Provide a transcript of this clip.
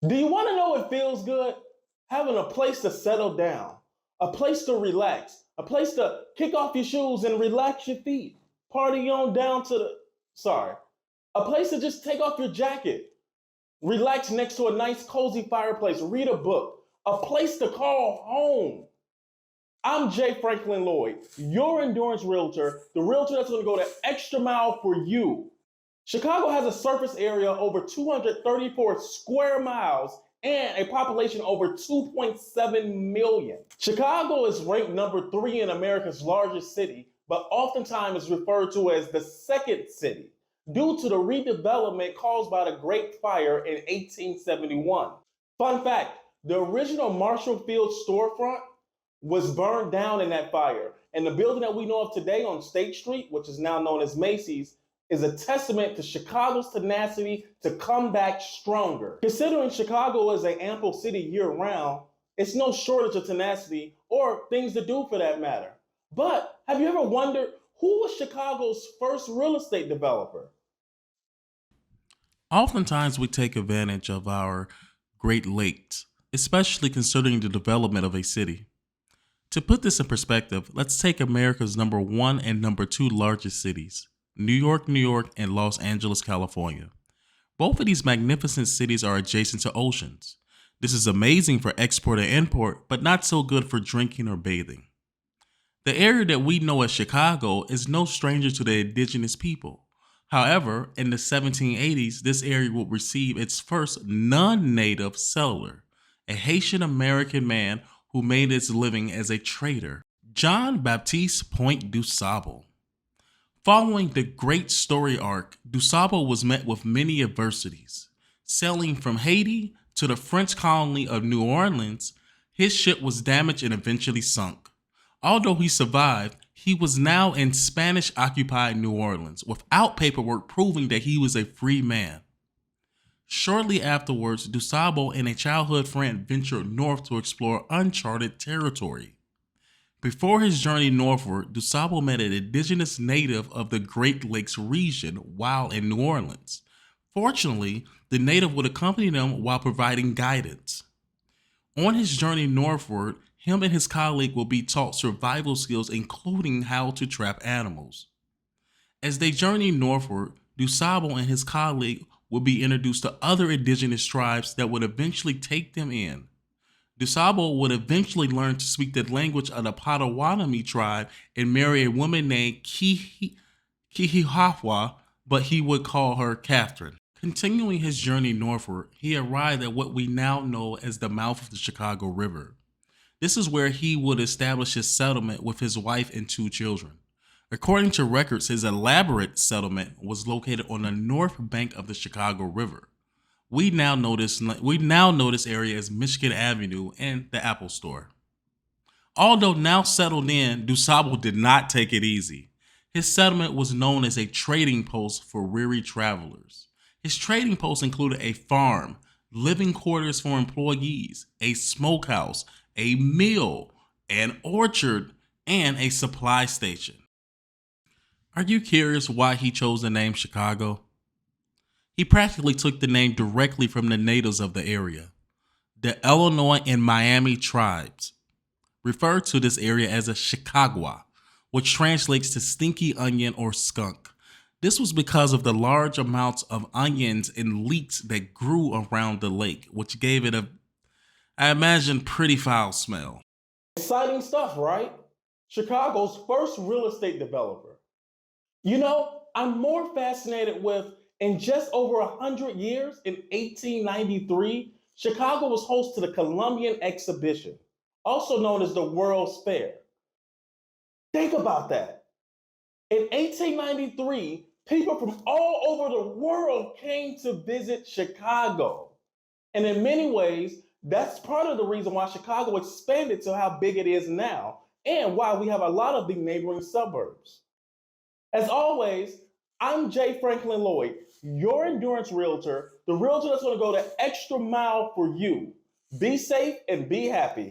Do you want to know what feels good? Having a place to settle down, a place to relax, a place to kick off your shoes and relax your feet, party on down to sorry, a place to just take off your jacket, relax next to a nice cozy fireplace, read a book, a place to call home. I'm Jay Franklin Lloyd, your endurance realtor, the realtor that's going to go the extra mile for you. Chicago has a surface area over 234 square miles and a population over 2.7 million. Chicago is ranked number 3 in America's largest city, but oftentimes is referred to as the second city due to the redevelopment caused by the Great Fire in 1871. Fun fact, the original Marshall Field storefront was burned down in that fire, and the building that we know of today on State Street, which is now known as Macy's, is a testament to Chicago's tenacity to come back stronger. Considering Chicago is an ample city year-round, it's no shortage of tenacity or things to do for that matter. But have you ever wondered who was Chicago's first real estate developer? Oftentimes, we take advantage of our Great Lakes, especially considering the development of a city. To put this in perspective, let's take America's number 1 and number 2 largest cities, New York, New York, and Los Angeles, California. Both of these magnificent cities are adjacent to oceans. This is amazing for export and import, but not so good for drinking or bathing. The area that we know as Chicago is no stranger to the indigenous people. However, in the 1780s, this area would receive its first non-native settler, a Haitian American man who made his living as a trader, John Baptiste Point du Sable. Following the great story arc, Du Sable was met with many adversities. Sailing from Haiti to the French colony of New Orleans, his ship was damaged and eventually sunk. Although he survived, he was now in Spanish-occupied New Orleans without paperwork proving that he was a free man. Shortly afterwards, Du Sable and a childhood friend ventured north to explore uncharted territory. Before his journey northward, Du Sable met an indigenous native of the Great Lakes region while in New Orleans. Fortunately, the native would accompany them while providing guidance. On his journey northward, him and his colleague will be taught survival skills, including how to trap animals. As they journey northward, Du Sable and his colleague will be introduced to other indigenous tribes that would eventually take them in. Du Sable would eventually learn to speak the language of the Potawatomi tribe and marry a woman named Kihihahwa, but he would call her Catherine. Continuing his journey northward, he arrived at what we now know as the mouth of the Chicago River. This is where he would establish his settlement with his wife and 2 children. According to records, his elaborate settlement was located on the north bank of the Chicago River. We now know this area as Michigan Avenue and the Apple Store. Although now settled in, Du Sable did not take it easy. His settlement was known as a trading post for weary travelers. His trading post included a farm, living quarters for employees, a smokehouse, a mill, an orchard, and a supply station. Are you curious why he chose the name Chicago? He practically took the name directly from the natives of the area. The Illinois and Miami tribes refer to this area as a Chicagua, which translates to stinky onion or skunk. This was because of the large amounts of onions and leeks that grew around the lake, which gave it I imagine, pretty foul smell. Exciting stuff, right? Chicago's first real estate developer. You know, I'm more fascinated with in just over 100 years, in 1893, Chicago was host to the Columbian Exhibition, also known as the World's Fair. Think about that. In 1893, people from all over the world came to visit Chicago. And in many ways, that's part of the reason why Chicago expanded to how big it is now and why we have a lot of the neighboring suburbs. As always, I'm Jay Franklin Lloyd, your endurance realtor, the realtor that's going to go the extra mile for you. Be safe and be happy.